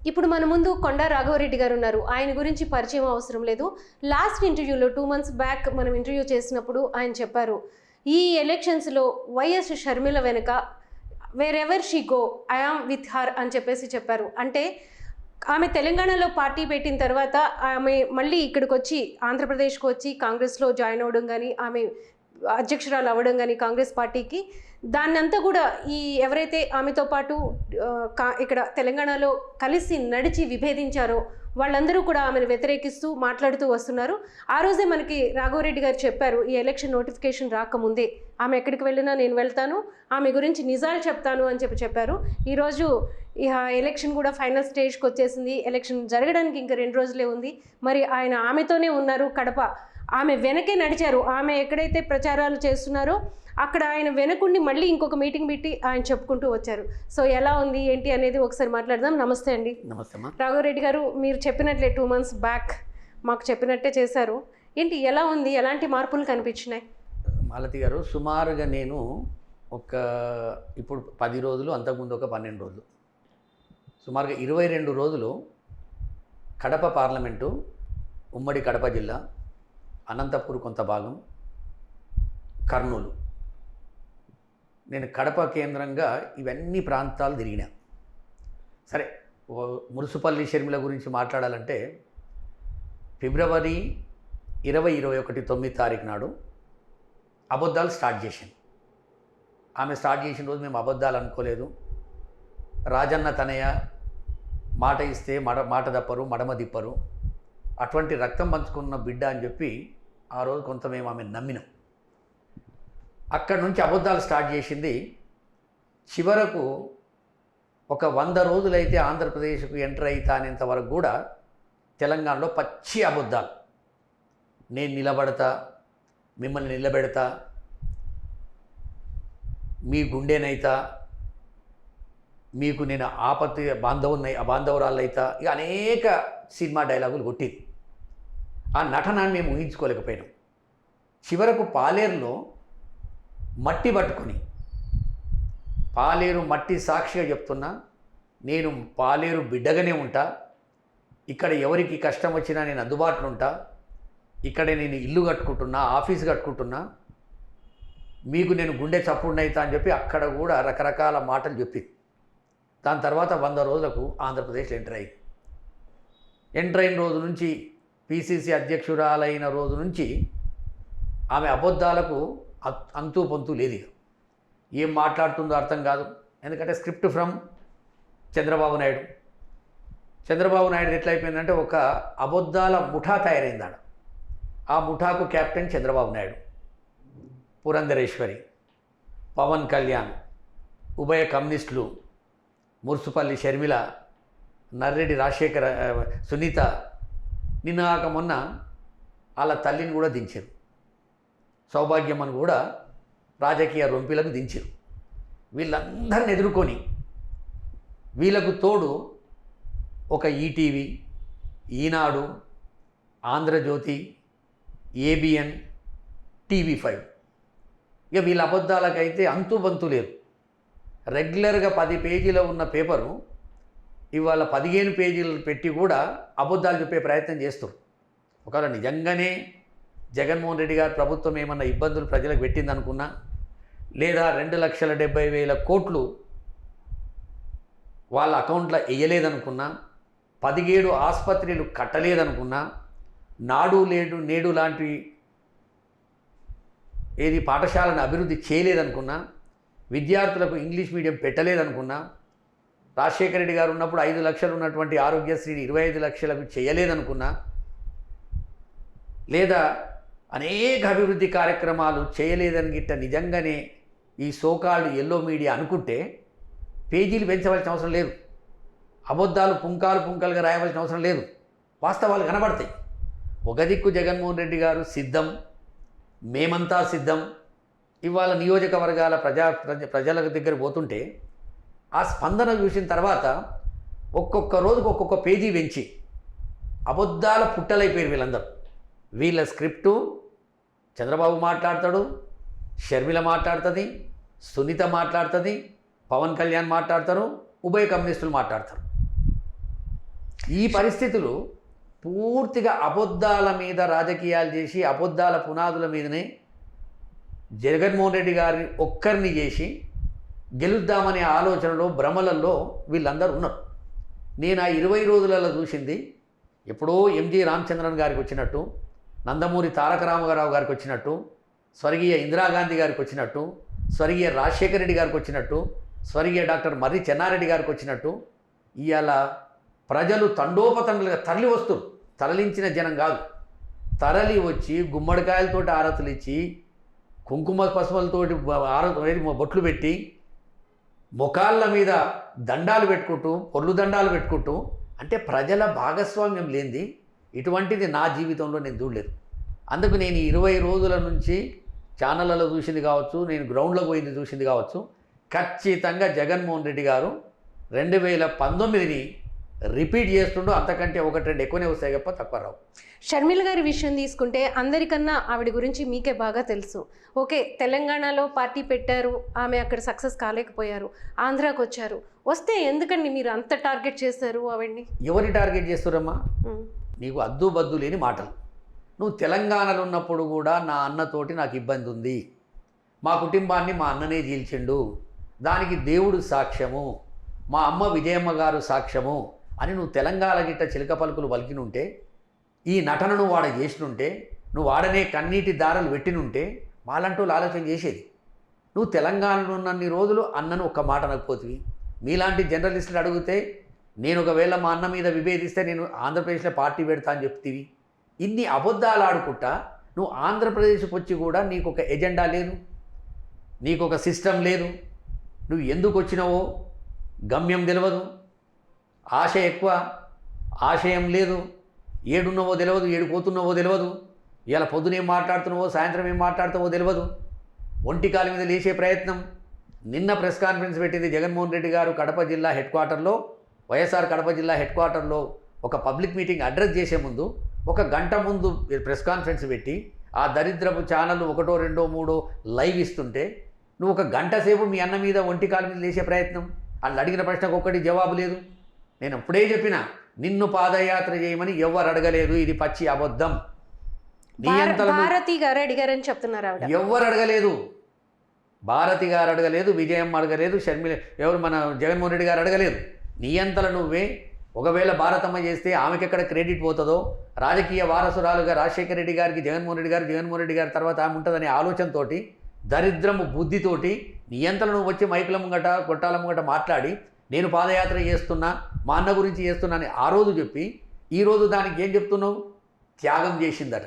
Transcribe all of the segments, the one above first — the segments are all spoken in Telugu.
ఇప్పుడు మన ముందు కొండా రాఘవరెడ్డి గారు ఉన్నారు. ఆయన గురించి పరిచయం అవసరం లేదు. లాస్ట్ ఇంటర్వ్యూలో 2 months బ్యాక్ మనం ఇంటర్వ్యూ చేసినప్పుడు ఆయన చెప్పారు, ఈ ఎలక్షన్స్లో వైఎస్ షర్మిల వెనుక wherever she go I am with her అని చెప్పారు. అంటే ఆమె తెలంగాణలో పార్టీ పెట్టిన తర్వాత ఆమె మళ్ళీ ఇక్కడికి వచ్చి ఆంధ్రప్రదేశ్కి వచ్చి కాంగ్రెస్లో జాయిన్ అవ్వడం కానీ, ఆమె అధ్యక్షురాలు అవ్వడం కానీ కాంగ్రెస్ పార్టీకి, దాన్నంతా కూడా ఈ ఎవరైతే ఆమెతో పాటు ఇక్కడ తెలంగాణలో కలిసి నడిచి విభేదించారో వాళ్ళందరూ కూడా ఆమెను వ్యతిరేకిస్తూ మాట్లాడుతూ వస్తున్నారు. ఆ రోజే మనకి రాఘవరెడ్డి గారు చెప్పారు, ఈ ఎలక్షన్ నోటిఫికేషన్ రాకముందే ఆమె ఎక్కడికి వెళ్ళినా నేను వెళ్తాను, ఆమె గురించి నిజాలు చెప్తాను అని చెప్పారు. ఈరోజు ఈ ఎలక్షన్ కూడా ఫైనల్ స్టేజ్కి వచ్చేసింది. ఎలక్షన్ జరగడానికి ఇంకా 2 రోజులే ఉంది. మరి ఆయన ఆమెతోనే ఉన్నారు కడప. ఆమె వెనకే నడిచారు. ఆమె ఎక్కడైతే ప్రచారాలు చేస్తున్నారో అక్కడ ఆయన వెనకుండి మళ్ళీ ఇంకొక మీటింగ్ పెట్టి ఆయన చెప్పుకుంటూ వచ్చారు. సో ఎలా ఉంది ఏంటి అనేది ఒకసారి మాట్లాడదాం. నమస్తే అండి. నమస్తే. రాఘవరెడ్డి గారు, మీరు చెప్పినట్లే 2 months బ్యాక్ మాకు చెప్పినట్టే చేశారు. ఏంటి ఎలా ఉంది, ఎలాంటి మార్పులు కనిపించినాయి? మాలతి గారు, సుమారుగా నేను ఇప్పుడు 10 రోజులు, అంతకుముందు ఒక 12 రోజులు, సుమారుగా 22 రోజులు కడప పార్లమెంటు, ఉమ్మడి కడప జిల్లా, అనంతపూర్ కొంత భాగం, కర్నూలు, నేను కడప కేంద్రంగా ఇవన్నీ ప్రాంతాలు తిరిగినా. సరే, మురుసుపల్లి షర్మిల గురించి మాట్లాడాలంటే ఫిబ్రవరి 2021 9 తారీఖు నాడు అబద్ధాలు స్టార్ట్ చేశాను. ఆమె స్టార్ట్ చేసిన రోజు మేము అబద్ధాలు అనుకోలేదు. రాజన్న తనయ మాట ఇస్తే మాట తప్పరు, మడమ దిప్పరు, అటువంటి రక్తం పంచుకున్న బిడ్డ అని చెప్పి ఆ రోజు కొంత మేము ఆమె నమ్మినాం. అక్కడి నుంచి అబద్ధాలు స్టార్ట్ చేసింది. చివరకు ఒక 100 రోజులైతే ఆంధ్రప్రదేశ్కు ఎంటర్ అయితానేంత వరకు కూడా తెలంగాణలో పచ్చి అబద్ధాలు. నేను నిలబడతా, మిమ్మల్ని నిలబెడతా, మీ గుండెనైతా, మీకు నేను ఆపత్తి బాంధవురాలైతా, ఇక అనేక సినిమా డైలాగులు కొట్టింది. ఆ నటనాన్ని మేము ఊహించుకోలేకపోయినాం. చివరకు పాలేరులో మట్టి పట్టుకొని, పాలేరు మట్టి సాక్షిగా చెప్తున్నా, నేను పాలేరు బిడ్డగానే ఉంటా, ఇక్కడ ఎవరికి కష్టం వచ్చినా నేను అందుబాటులో ఉంటా, ఇక్కడ నేను ఇల్లు కట్టుకుంటున్నా, ఆఫీస్ కట్టుకుంటున్నా, మీకు నేను గుండె చప్పుడునైతా అని చెప్పి అక్కడ కూడా రకరకాల మాటలు చెప్పింది. దాని తర్వాత 100 రోజులకు ఆంధ్రప్రదేశ్లో ఎంటర్ అయిన రోజు నుంచి, పిసిసి అధ్యక్షురాలైన రోజు నుంచి ఆమె అబద్ధాలకు అంతూ పొంతూ లేదు. ఏం మాట్లాడుతుందో అర్థం కాదు. ఎందుకంటే స్క్రిప్ట్ ఫ్రమ్ చంద్రబాబు నాయుడు. చంద్రబాబు నాయుడు ఎట్లయిపోయిందంటే ఒక అబద్ధాల ముఠా తయారైందాడ. ఆ ముఠాకు కెప్టెన్ చంద్రబాబు నాయుడు, పురంధరేశ్వరి, పవన్ కళ్యాణ్, ఉభయ కమ్యూనిస్టులు, మురుసుపల్లి షర్మిల, నర్రెడ్డి రాజశేఖర, సునీత, నిన్నాక మొన్న వాళ్ళ తల్లిని కూడా దించారు. సౌభాగ్యమని కూడా రాజకీయ రొంపిలకు దించారు. వీళ్ళందరిని ఎదుర్కొని వీళ్ళకు తోడు ఒక ఈటీవీ, ఈనాడు, ఆంధ్రజ్యోతి, ఏబిఎన్, టీవీ5, ఇక వీళ్ళ అబద్ధాలకైతే అంతుబంతు లేదు. రెగ్యులర్గా 10 పేజీలో ఉన్న పేపరు ఇవాళ 15 పేజీలు పెట్టి కూడా అబద్ధాలు చెప్పే ప్రయత్నం చేస్తారు. ఒకవేళ నిజంగానే జగన్మోహన్ రెడ్డి గారి ప్రభుత్వం ఏమన్నా ఇబ్బందులు ప్రజలకు పెట్టిందనుకున్నా, లేదా 2,70,000 కోట్లు వాళ్ళ అకౌంట్లో వేయలేదనుకున్నా, 17 ఆసుపత్రులు కట్టలేదనుకున్నా, నాడు నేడు లాంటి పాఠశాలను అభివృద్ధి చేయలేదనుకున్నా, విద్యార్థులకు ఇంగ్లీష్ మీడియం పెట్టలేదనుకున్నా, రాజశేఖర రెడ్డి గారు ఉన్నప్పుడు 5 లక్షలు ఉన్నటువంటి ఆరోగ్యశ్రీని 25 లక్షలకు చేయలేదనుకున్నా, లేదా అనేక అభివృద్ధి కార్యక్రమాలు చేయలేదని గిట్ట నిజంగానే ఈ సోకాల్డ్ ఎల్లో మీడియా అనుకుంటే పేజీలు పెంచవలసిన అవసరం లేదు. అబద్ధాలు పుంకాలుగా రాయవలసిన అవసరం లేదు. వాస్తవాలు కనబడతాయి. ఒక దిక్కు జగన్మోహన్ రెడ్డి గారు సిద్ధం, మేమంతా సిద్ధం. ఇవాళ నియోజకవర్గాల ప్రజల దగ్గర పోతుంటే ఆ స్పందన చూసిన తర్వాత ఒక్కొక్క రోజుకు ఒక్కొక్క పేజీ పెంచి అబద్ధాల పుట్టలైపోయారు వీళ్ళందరూ. వీళ్ళ స్క్రిప్టు చంద్రబాబు మాట్లాడతాడు, షర్మిల మాట్లాడుతుంది, సునీత మాట్లాడుతుంది, పవన్ కళ్యాణ్ మాట్లాడతారు, ఉభయ కమ్యూనిస్టులు మాట్లాడతారు. ఈ పరిస్థితులు పూర్తిగా అబద్ధాల మీద రాజకీయాలు చేసి అబద్ధాల పునాదుల మీదనే జగన్మోహన్ రెడ్డి గారిని ఒక్కరిని చేసి గెలుద్దామనే ఆలోచనలో భ్రమలలో వీళ్ళందరూ ఉన్నారు. నేను ఆ 20 రోజులలో చూసింది ఎప్పుడో ఎంజి రామచంద్రన్ గారికి వచ్చినట్టు, నందమూరి తారక రామారావు గారికి వచ్చినట్టు, స్వర్గీయ ఇందిరాగాంధీ గారికి వచ్చినట్టు, స్వర్గీయ రాజశేఖర రెడ్డి గారికి వచ్చినట్టు, స్వర్గీయ డాక్టర్ మర్రి చెన్నారెడ్డి గారికి వచ్చినట్టు ఇవాళ ప్రజలు తండోపతండులుగా తరలి వస్తారు. తరలించిన జనం కాదు, తరలి వచ్చి గుమ్మడికాయలతోటి ఆరతులు ఇచ్చి కుంకుమ పసుపులతోటి బొట్లు పెట్టి ముఖాళ్ళ మీద దండాలు పెట్టుకుంటూ పొర్లు దండాలు పెట్టుకుంటూ, అంటే ప్రజల భాగస్వామ్యం లేనిది ఇటువంటిది నా జీవితంలో నేను చూడలేదు. అందుకు నేను 20 రోజుల నుంచి ఛానళ్ళలో చూసింది కావచ్చు, నేను గ్రౌండ్లోకి పోయింది చూసింది కావచ్చు, ఖచ్చితంగా జగన్మోహన్ రెడ్డి గారు 2019ని రిపీట్ చేస్తుండో, అంతకంటే 1-2 ఎక్కువనే వస్తాయి తప్ప తక్కువ రావు. షర్మిల గారి విషయం తీసుకుంటే అందరికన్నా ఆవిడ గురించి మీకే బాగా తెలుసు. ఓకే, తెలంగాణలో పార్టీ పెట్టారు, ఆమె అక్కడ సక్సెస్ కాలేకపోయారు, ఆంధ్రాకి వచ్చారు. వస్తే ఎందుకండి మీరు అంత టార్గెట్ చేస్తారు ఆవిడ్ని? ఎవరిని టార్గెట్ చేస్తారమ్మా? నీకు అద్దు బద్దు లేని మాటలు. నువ్వు తెలంగాణలో ఉన్నప్పుడు కూడా నా అన్నతోటి నాకు ఇబ్బంది ఉంది, మా కుటుంబాన్ని మా అన్ననే చీల్చిండు, దానికి దేవుడు సాక్ష్యము, మా అమ్మ విజయమ్మ గారు సాక్ష్యము అని నువ్వు తెలంగాణ గిట్ట చిలక పలుకులు పలికినుంటే, ఈ నటనను వాడ చేసినుంటే, నువ్వు వాడనే కన్నీటి దారలు పెట్టినుంటే మాలంటూ ఆలోచన చేసేది. నువ్వు తెలంగాణలో ఉన్నన్ని రోజులు అన్నను ఒక్క మాట అనకపోతివి. మీలాంటి జర్నలిస్టులు అడిగితే నేను ఒకవేళ మా అన్న మీద విభేదిస్తే నేను ఆంధ్రప్రదేశ్లో పార్టీ పెడతా అని చెప్తివి. ఇన్ని అబద్ధాలు ఆడుకుంటా నువ్వు ఆంధ్రప్రదేశ్కి వచ్చి కూడా నీకు ఒక ఎజెండా లేదు, నీకు ఒక సిస్టమ్ లేదు, నువ్వు ఎందుకు వచ్చినావో గమ్యం తెలియదు, ఆశ ఎక్కువ ఆశయం లేదు, ఏడున్నావో తెలియదు, ఏడుపోతున్నావో తెలియదు, ఇలా పొద్దున ఏం మాట్లాడుతున్నావో సాయంత్రం ఏం మాట్లాడుతావో తెలియదు, ఒంటి కాలు మీద లేచే ప్రయత్నం. నిన్న ప్రెస్ కాన్ఫరెన్స్ పెట్టింది జగన్మోహన్ రెడ్డి గారు కడప జిల్లా హెడ్ క్వార్టర్లో, వైఎస్ఆర్ కడప జిల్లా హెడ్ క్వార్టర్లో ఒక పబ్లిక్ మీటింగ్ అడ్రస్ చేసే ముందు 1 గంట ముందు ప్రెస్ కాన్ఫరెన్స్ పెట్టి ఆ దరిద్రపు ఛానల్ 1, 2, 3 లైవ్ ఇస్తుంటే నువ్వు 1 గంట సేపు మీ అన్న మీద ఒంటి కాలు మీద లేచే ప్రయత్నం. వాళ్ళు అడిగిన ప్రశ్నకు ఒక్కటి జవాబు లేదు. నేను అప్పుడే చెప్పిన, నిన్ను పాదయాత్ర చేయమని ఎవరు అడగలేదు, ఇది పచ్చి అబద్ధం. నీ అంతలో భారతి గారు అడిగారని చెప్తున్నారు ఆవిడ. ఎవరు అడగలేదు, భారతి గారు అడగలేదు, విజయమ్మ అడగలేదు, షర్మిల ఎవరు మన జగన్మోహన్ రెడ్డి గారు అడగలేదు. నీ అంతలో నువ్వే. ఒకవేళ భారతమ్మ చేస్తే ఆమెకి ఎక్కడ క్రెడిట్ పోతుందో, రాజకీయ వారసురాలుగా రాజశేఖర రెడ్డి గారికి జగన్మోహన్ రెడ్డి గారి తర్వాత ఆమె ఉంటుందనే ఆలోచనతోటి, దరిద్రము బుద్ధితోటి నీ అంతలో నువ్వు వచ్చి మైకుల ముంగట గొట్టాల ముంగట మాట్లాడి నేను పాదయాత్ర చేస్తున్నా, మా అన్న గురించి చేస్తున్నా అని ఆ రోజు చెప్పి, ఈరోజు దానికి ఏం చెప్తున్నావు? త్యాగం చేసిందట.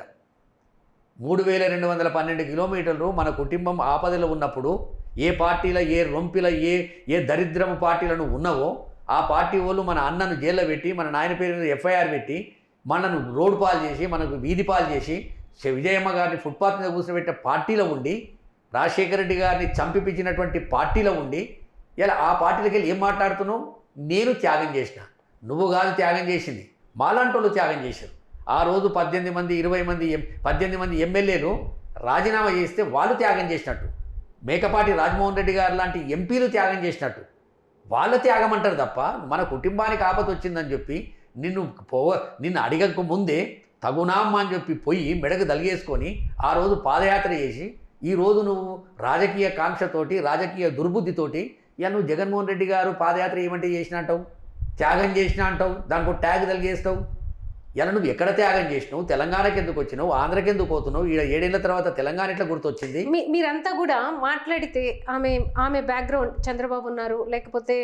3212 కిలోమీటర్లు మన కుటుంబం ఆపదలో ఉన్నప్పుడు ఏ పార్టీలో ఏ రొంపిలో ఏ దరిద్రము పార్టీలను ఉన్నావో ఆ పార్టీ వాళ్ళు మన అన్నను జైల్లో పెట్టి, మన నాయన పేరు మీద ఎఫ్ఐఆర్ పెట్టి, మనను రోడ్డు పాలు చేసి, మనకు వీధి పాలు చేసి, విజయమ్మ గారిని ఫుట్పాత్ మీద కూర్చోబెట్టే పార్టీలో ఉండి, రాజశేఖర రెడ్డి గారిని చంపిపించినటువంటి పార్టీలో ఉండి, ఇలా ఆ పార్టీలకి వెళ్ళి ఏం మాట్లాడుతున్నావు? నేను త్యాగం చేసిన, నువ్వు కాదు త్యాగం చేసింది, మాలాంటోళ్ళు త్యాగం చేశారు. ఆ రోజు 18 మంది 20 మంది 18 మంది ఎమ్మెల్యేలు రాజీనామా చేస్తే వాళ్ళు త్యాగం చేసినట్టు, మేకపాటి రాజమోహన్ రెడ్డి గారు లాంటి ఎంపీలు త్యాగం చేసినట్టు వాళ్ళ త్యాగం అంటారు తప్ప, మన కుటుంబానికి ఆపద వచ్చిందని చెప్పి నిన్ను అడగక ముందే తగునామ్మ అని చెప్పి పోయి మెడకు దలిగేసుకొని ఆ రోజు పాదయాత్ర చేసి, ఈరోజు నువ్వు రాజకీయ కాంక్షతోటి రాజకీయ దుర్బుద్ధితోటి ఇక నువ్వు జగన్మోహన్ రెడ్డి గారు పాదయాత్ర ఏమంటే చేసిన అంటావు, త్యాగం చేసిన అంటావు, దానికి ట్యాగ్ తలిగేస్తావు. ఇలా నువ్వు ఎక్కడ త్యాగం చేసినావు? తెలంగాణకి ఎందుకు వచ్చినావు? ఆంధ్రకి ఎందుకు పోతున్నావు? 7 ఏళ్ల తర్వాత తెలంగాణ ఎట్లా గుర్తొచ్చింది? మీరంతా కూడా మాట్లాడితే ఆమె బ్యాక్గ్రౌండ్ చంద్రబాబు ఉన్నారు, లేకపోతే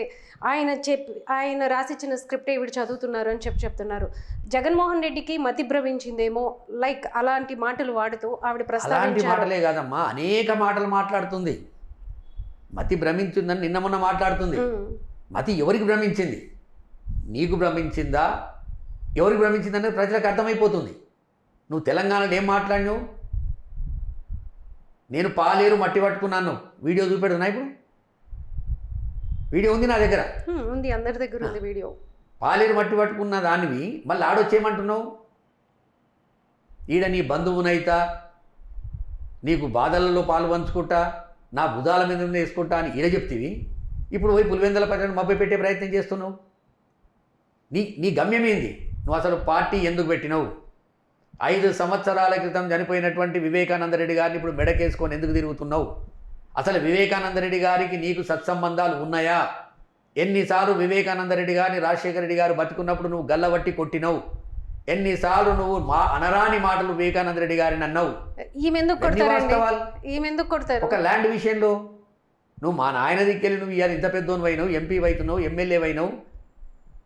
ఆయన రాసిచ్చిన స్క్రిప్ట్ ఈవిడ చదువుతున్నారు అని చెప్తున్నారు. జగన్మోహన్ రెడ్డికి మతి భ్రమించిందేమో, లైక్ అలాంటి మాటలు వాడుతూ ఆవిడ అలాంటి మాటలే కాదమ్మా, అనేక మాటలు మాట్లాడుతుంది. మతి భ్రమించిందని నిన్న మొన్న మాట్లాడుతుంది. మతి ఎవరికి భ్రమించింది? నీకు భ్రమించిందా? ఎవరికి భ్రమించిందనేది ప్రజలకు అర్థమైపోతుంది. నువ్వు తెలంగాణలో ఏం మాట్లాడినావు? నేను పాలేరు మట్టి పట్టుకున్నాను, వీడియో చూపెడుతున్నా. ఇప్పుడు వీడియో ఉంది నా దగ్గర, ఉంది, అందరి దగ్గర ఉంది వీడియో. పాలేరు మట్టి పట్టుకున్న దానివి మళ్ళీ ఆడొచ్చేయమంటున్నావు? ఈడ నీ బంధువునైతా, నీకు బాధలలో పాలు పంచుకుంటా, నా బుధాల మీద వేసుకుంటా అని ఈడ చెప్తివి. ఇప్పుడు పోయి పులివెందుల ప్రజలను మభ్య పెట్టే ప్రయత్నం చేస్తున్నావు. నీ గమ్యం ఏంది? నువ్వు అసలు పార్టీ ఎందుకు పెట్టినావు? 5 సంవత్సరాల క్రితం చనిపోయినటువంటి వివేకానంద రెడ్డి గారిని ఇప్పుడు మెడకేసుకొని ఎందుకు తిరుగుతున్నావు? అసలు వివేకానంద రెడ్డి గారికి నీకు సత్సంబంధాలు ఉన్నాయా? ఎన్నిసార్లు వివేకానంద రెడ్డి గారిని రాజశేఖర రెడ్డి గారు బతుకున్నప్పుడు నువ్వు గల్లవట్టి కొట్టినావు? ఎన్నిసార్లు నువ్వు అనరాని మాటలు వివేకానంద రెడ్డి గారిని అన్నావు? ఈమెందుకు కొడతారు? ఒక ల్యాండ్ విషయంలో నువ్వు మా నాయన దిక్కెళ్ళి నువ్వు ఇవాళ ఇంత పెద్దోను అయినావు, ఎంపీ అవుతున్నావు, ఎమ్మెల్యే అయినావు,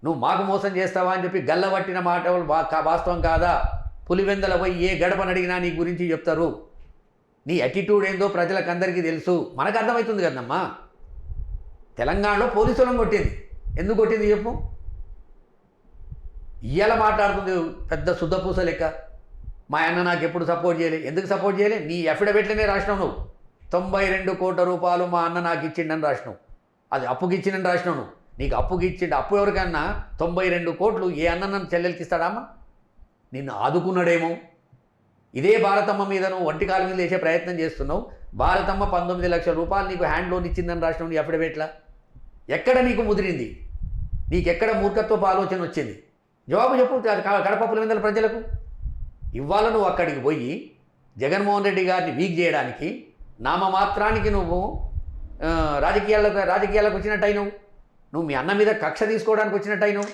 నువ్వు మాకు మోసం చేస్తావా అని చెప్పి గల్లబట్టిన మాట వాస్తవం కాదా? పులివెందల పోయి ఏ గడపని అడిగినా నీ గురించి చెప్తారు. నీ యాటిట్యూడ్ ఏందో ప్రజలకు అందరికీ తెలుసు, మనకు అర్థమవుతుంది కదమ్మా. తెలంగాణలో పోలీసులను కొట్టింది, ఎందుకు కొట్టింది చెప్పు? ఇవాళ మాట్లాడుతుంది పెద్ద శుద్ధపూస లెక్క. మా అన్న నాకు ఎప్పుడు సపోర్ట్ చేయలే. ఎందుకు సపోర్ట్ చేయలే? నీ అఫిడవిట్లనే రాసినావు నువ్వు. 92 కోట్ల రూపాయలు మా అన్న నాకు ఇచ్చిండని రాసినావు. అది అప్పుకి ఇచ్చిండని రాసినావు నువ్వు. నీకు అప్పుకి ఇచ్చిండు. అప్పు ఎవరికన్నా 92 కోట్లు ఏ అన్న నన్ను చెల్లెలకి ఇస్తాడామా? నిన్ను ఆదుకున్నాడేమో. ఇదే భారతమ్మ మీద నువ్వు ఒంటికాల మీద వేసే ప్రయత్నం చేస్తున్నావు. భారతమ్మ 19 లక్షల రూపాయలు నీకు హ్యాండ్ లోన్ ఇచ్చిందని రాసినావు నీ అఫిడవిట్లా. ఎక్కడ నీకు ముదిరింది? నీకెక్కడ మూర్ఖత్వపు ఆలోచన వచ్చింది? జవాబు చెప్పు కడప పులివెందుల ప్రజలకు. ఇవాళ నువ్వు అక్కడికి పోయి జగన్మోహన్ రెడ్డి గారిని వీక్ చేయడానికి నామమాత్రానికి నువ్వు రాజకీయాలకు వచ్చినట్టయినావు. నువ్వు మీ అన్న మీద కక్ష తీసుకోవడానికి వచ్చినట్టయినావు.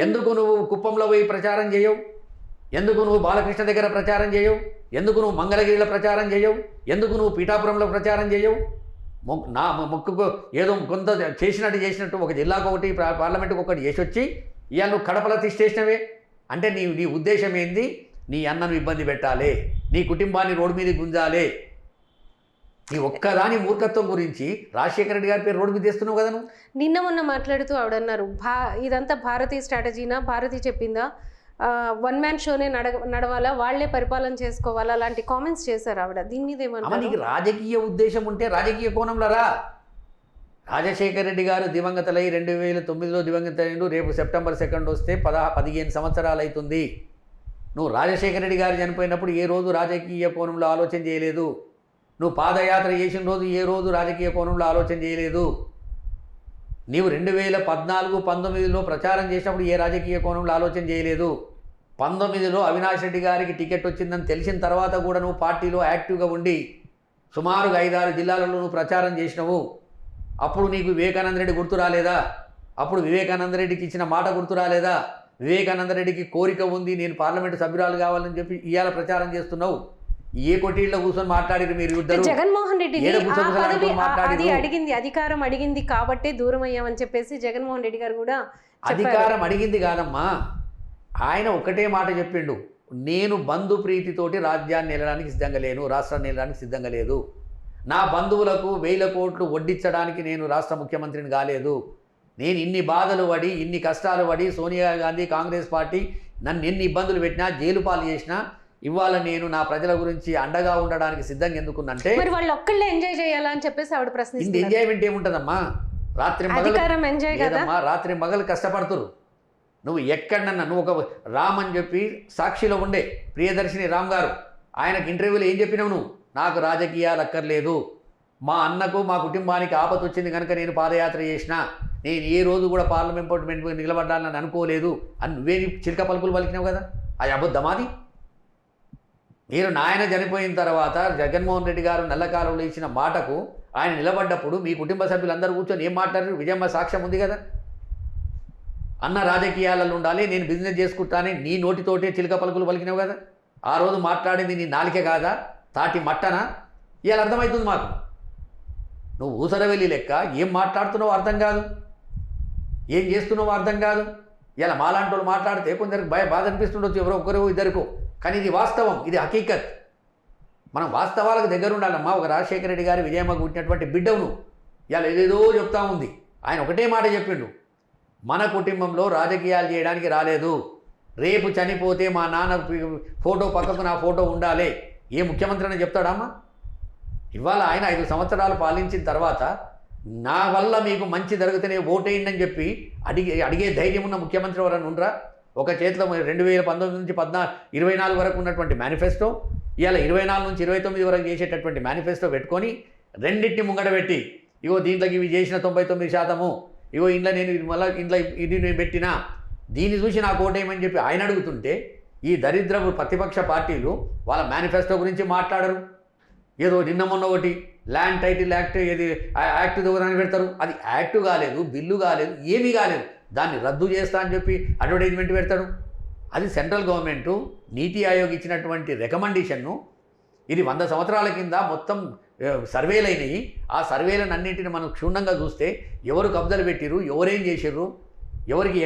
ఎందుకు నువ్వు కుప్పంలో పోయి ప్రచారం చేయవు? ఎందుకు నువ్వు బాలకృష్ణ దగ్గర ప్రచారం చేయవు? ఎందుకు నువ్వు మంగళగిరిలో ప్రచారం చేయవు? ఎందుకు నువ్వు పీఠాపురంలో ప్రచారం చేయవు? నా మొక్కుకు ఏదో కొంత చేసినట్టు ఒక జిల్లాకు ఒకటి పార్లమెంటుకు ఒకటి చేసి వచ్చి ఇవాళ నువ్వు కడపలో తీసేసినవే. అంటే నీ ఉద్దేశం ఏంది? నీ అన్నను ఇబ్బంది పెట్టాలి, నీ కుటుంబాన్ని రోడ్డు మీద గుంజాలి. నీ ఒక్కదాని మూర్ఖత్వం గురించి రాజశేఖర రెడ్డి గారి పేరు రోడ్డు మీద తెస్తున్నావు కదా నువ్వు. నిన్న మొన్న మాట్లాడుతూ ఆవిడన్నారు, ఇదంతా భారతీయ స్ట్రాటజీనా, భారతి చెప్పిందా, వన్ మ్యాన్ షోనే నడవాలా, వాళ్లే పరిపాలన చేసుకోవాలా, అలాంటి కామెంట్స్ చేశారు ఆవిడ. దీని మీద ఏమన్నా? నీకు రాజకీయ ఉద్దేశం ఉంటే రాజకీయ కోణంలో రా. రాజశేఖర రెడ్డి గారు దివంగతలై 2009లో దివంగతలైండు. రేపు సెప్టెంబర్ 2 వస్తే 15 సంవత్సరాలు అవుతుంది. నువ్వు రాజశేఖర రెడ్డి గారు చనిపోయినప్పుడు ఏ రోజు రాజకీయ కోణంలో ఆలోచన చేయలేదు. నువ్వు పాదయాత్ర చేసిన రోజు ఏ రోజు రాజకీయ కోణంలో ఆలోచన చేయలేదు. నీవు 2014-19లో ప్రచారం చేసినప్పుడు ఏ రాజకీయ కోణంలో ఆలోచన చేయలేదు. 19లో అవినాష్ రెడ్డి గారికి టికెట్ వచ్చిందని తెలిసిన తర్వాత కూడా నువ్వు పార్టీలో యాక్టివ్గా ఉండి సుమారుగా 5-6 జిల్లాలలో నువ్వు ప్రచారం చేసినావు. అప్పుడు నీకు వివేకానంద రెడ్డి గుర్తు రాలేదా? అప్పుడు వివేకానంద రెడ్డికి ఇచ్చిన మాట గుర్తు రాలేదా? వివేకానంద రెడ్డికి కోరిక ఉంది, నేను పార్లమెంటు సభ్యురాలు కావాలని చెప్పి ఇవాళ ప్రచారం చేస్తున్నావు. ఏ కొటీల్లో కూర్చొని మాట్లాడిరు మీరు ఇద్దరు? జగన్మోహన్ రెడ్డి అడిగింది, అధికారం అడిగింది కాబట్టే దూరం అయ్యామని చెప్పేసి జగన్మోహన్ రెడ్డి గారు కూడా. అధికారం అడిగింది కాదమ్మా, ఆయన ఒకటే మాట చెప్పిండు, నేను బంధు ప్రీతితోటి రాజ్యాన్ని వెళ్ళడానికి సిద్ధంగా లేను, రాష్ట్రాన్ని వెళ్ళడానికి సిద్ధంగా లేదు. నా బంధువులకు 1000 కోట్లు వడ్డించడానికి నేను రాష్ట్ర ముఖ్యమంత్రిని కాలేదు. నేను ఇన్ని బాధలు పడి, ఇన్ని కష్టాలు పడి, సోనియా గాంధీ కాంగ్రెస్ పార్టీ నన్ను ఎన్ని ఇబ్బందులు పెట్టినా, జైలు పాలు చేసినా, ఇవాళ నేను నా ప్రజల గురించి అండగా ఉండడానికి సిద్ధంగా ఎందుకున్నంటే వాళ్ళు ఒక్కళ్ళే ఎంజాయ్ చేయాలని చెప్పేసి ఆవిడ ప్రశ్నిస్తుంది. ఎంజాయ్మెంట్ ఏముంటుందమ్మా? రాత్రి మగలు కష్టపడుతురు. నువ్వు ఎక్కడన్నా నువ్వు ఒక రామ్ అని చెప్పి సాక్షిలో ఉండే ప్రియదర్శిని రామ్ గారు, ఆయనకు ఇంటర్వ్యూలో ఏం చెప్పినావు నువ్వు? నాకు రాజకీయాలు అక్కర్లేదు, మా అన్నకు మా కుటుంబానికి ఆపత వచ్చింది కనుక నేను పాదయాత్ర చేసిన, నేను ఏ రోజు కూడా పార్లమెంట్ నిలబడ్డానని అనుకోలేదు అని నువ్వేది చిలక పలుకులు పలికినావు కదా. అది అబద్ధమాది. మీరు నాయన చనిపోయిన తర్వాత జగన్మోహన్ రెడ్డి గారు నల్లకాలంలో ఇచ్చిన మాటకు ఆయన నిలబడ్డప్పుడు మీ కుటుంబ సభ్యులందరూ కూర్చొని ఏం మాట్లాడారు? విజయమ్మ సాక్ష్యం ఉంది కదా. అన్న రాజకీయాలలో ఉండాలి, నేను బిజినెస్ చేసుకుంటానే నీ నోటితోటే చిలక పలుకులు పలికినావు కదా. ఆ రోజు మాట్లాడింది నీ నాలికే కాదా, తాటి మట్టనా? ఇవాళ అర్థమవుతుంది మాకు. నువ్వు ఊసరవెల్లి లెక్క ఏం మాట్లాడుతున్నావో అర్థం కాదు, ఏం చేస్తున్నావో అర్థం కాదు. ఇలా మాలాంటి వాళ్ళు మాట్లాడితే కొందరికి బాధ అనిపిస్తుండొచ్చు, ఎవరో ఒకరో ఇద్దరికో, కానీ ఇది వాస్తవం, ఇది హకీకత్. మనం వాస్తవాలకు దగ్గర ఉండాలమ్మా. ఒక రాజశేఖర రెడ్డి గారి విజయమ్మ పుట్టినటువంటి బిడ్డవును ఇలా ఏదేదో చెప్తా ఉంది. ఆయన ఒకటే మాట చెప్పిండు, మన కుటుంబంలో రాజకీయాలు చేయడానికి రాలేదు, రేపు చనిపోతే మా నాన్న ఫోటో పక్కకు నా ఫోటో ఉండాలి. ఏ ముఖ్యమంత్రి అని చెప్తాడమ్మా? ఇవాళ ఆయన 5 సంవత్సరాలు పాలించిన తర్వాత నా వల్ల మీకు మంచి జరిగితేనే ఓటేయండి అని చెప్పి అడిగే ధైర్యం ఉన్న ముఖ్యమంత్రి ఎవరైనా ఉండరా? ఒక చేతిలో 2019 నుంచి 24 వరకు ఉన్నటువంటి మేనిఫెస్టో, ఇవాళ 24 నుంచి 29 వరకు చేసేటటువంటి మేనిఫెస్టో పెట్టుకొని రెండింటిని ముంగడ పెట్టి, ఇగో దీంట్లోకి ఇవి చేసిన 99%, ఇగో ఇంట్లో నేను మళ్ళీ ఇంట్లో ఇది నేను పెట్టినా, దీన్ని చూసి నాకు ఓటేయమని చెప్పి ఆయన అడుగుతుంటే ఈ దరిద్రపు ప్రతిపక్ష పార్టీలు వాళ్ళ మేనిఫెస్టో గురించి మాట్లాడరు. ఏదో నిన్న మొన్న ఒకటి ల్యాండ్ టైటిల్ యాక్ట్ ఏది యాక్ట్ దూరాన్ని పెడతారు. అది యాక్ట్ కాలేదు, బిల్లు కాలేదు, ఏమీ కాలేదు. దాన్ని రద్దు చేస్తా అని చెప్పి అడ్వర్టైజ్మెంట్ పెడతాడు. అది సెంట్రల్ గవర్నమెంటు నీతి ఆయోగ్ ఇచ్చినటువంటి రికమెండేషన్ను. ఇది 100 సంవత్సరాల కింద మొత్తం సర్వేలు అయినాయి. ఆ సర్వేలను అన్నింటిని మనం క్షుణ్ణంగా చూస్తే ఎవరు కబ్జాలు పెట్టిర్రు, ఎవరేం చేసిర్రు, ఎవరికి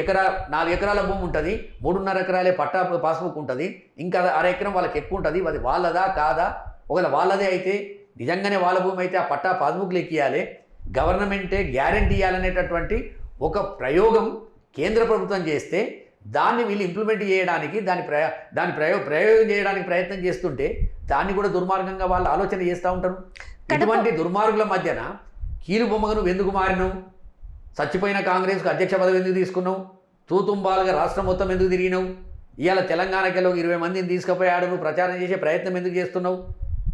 4 ఎకరాల భూమి ఉంటుంది, 3.5 ఎకరాలే పట్టా పాస్బుక్ ఉంటుంది, ఇంకా 1/2 ఎకరం వాళ్ళకి ఎక్కువ ఉంటుంది. అది వాళ్ళదా కాదా? ఒకవేళ వాళ్ళదే అయితే నిజంగానే వాళ్ళ భూమి అయితే ఆ పట్టా పాస్బుక్లు ఎక్కియాలి, గవర్నమెంటే గ్యారంటీ ఇవ్వాలనేటటువంటి ఒక ప్రయోగం కేంద్ర ప్రభుత్వం చేస్తే దాన్ని వీళ్ళు ఇంప్లిమెంట్ చేయడానికి ప్రయోగం చేయడానికి ప్రయత్నం చేస్తుంటే దాన్ని కూడా దుర్మార్గంగా వాళ్ళు ఆలోచన చేస్తూ ఉంటారు. ఇటువంటి దుర్మార్గుల మధ్యన కీలుబొమ్మగా నువ్వు ఎందుకు మారినావు? చచ్చిపోయిన కాంగ్రెస్కు అధ్యక్ష పదవి ఎందుకు తీసుకున్నావు? తూతుంబాలుగా రాష్ట్రం మొత్తం ఎందుకు తిరిగినావు? ఇవాళ తెలంగాణకెళ్ళి 20 మందిని తీసుకుపోయాడు, నువ్వు ప్రచారం చేసే ప్రయత్నం ఎందుకు చేస్తున్నావు?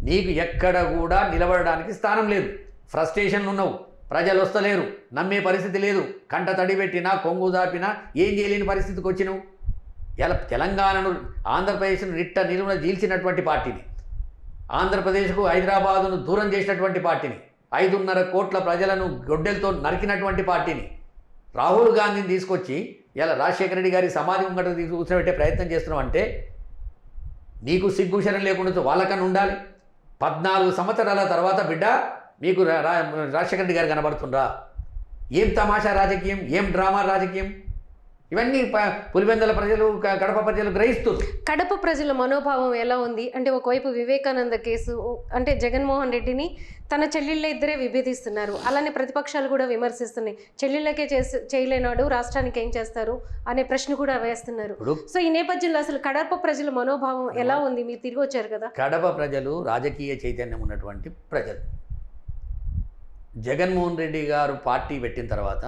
నీకు ఎక్కడ కూడా నిలబడడానికి స్థానం లేదు. ఫ్రస్ట్రేషన్లు ఉన్నావు, ప్రజలు వస్తలేరు, నమ్మే పరిస్థితి లేదు, కంట తడి పెట్టినా కొంగు దాపినా ఏం చేయలేని పరిస్థితికి వచ్చినావు. ఇలా తెలంగాణను ఆంధ్రప్రదేశ్ను నిలువున జీల్చినటువంటి పార్టీని, ఆంధ్రప్రదేశ్కు హైదరాబాదును దూరం చేసినటువంటి పార్టీని, 5.5 కోట్ల ప్రజలను గొడ్డెలతో నరికినటువంటి పార్టీని, రాహుల్ గాంధీని తీసుకొచ్చి ఇలా రాజశేఖర రెడ్డి గారి సమాధి ముంగట కూర్చోబెట్టే ప్రయత్నం చేస్తున్నావు అంటే నీకు సిగ్గుశరం లేకుండా వాళ్ళకన్నా ఉండాలి. 14 సంవత్సరాల తర్వాత బిడ్డ మీకు రాజశేఖర రెడ్డి గారు కనబడుతుండ్రా? ఏం తమాషా రాజకీయం, ఏం డ్రామా రాజకీయం? ఇవన్నీ పులివెందుల ప్రజలు, కడప ప్రజలు గ్రహిస్తారు. కడప ప్రజల మనోభావం ఎలా ఉంది అంటే, ఒకవైపు వివేకానంద కేసు అంటే జగన్మోహన్ రెడ్డిని తన చెల్లెళ్ళ ఇద్దరే విభేదిస్తున్నారు, అలానే ప్రతిపక్షాలు కూడా విమర్శిస్తున్నాయి. చెల్లెళ్ళకే చేయలేనాడు రాష్ట్రానికి ఏం చేస్తారు అనే ప్రశ్న కూడా వేస్తున్నారు. సో ఈ నేపథ్యంలో అసలు కడప ప్రజల మనోభావం ఎలా ఉంది? మీరు తిరిగి వచ్చారు కదా. కడప ప్రజలు రాజకీయ చైతన్యం ఉన్నటువంటి ప్రజలు. జగన్మోహన్ రెడ్డి గారు పార్టీ పెట్టిన తర్వాత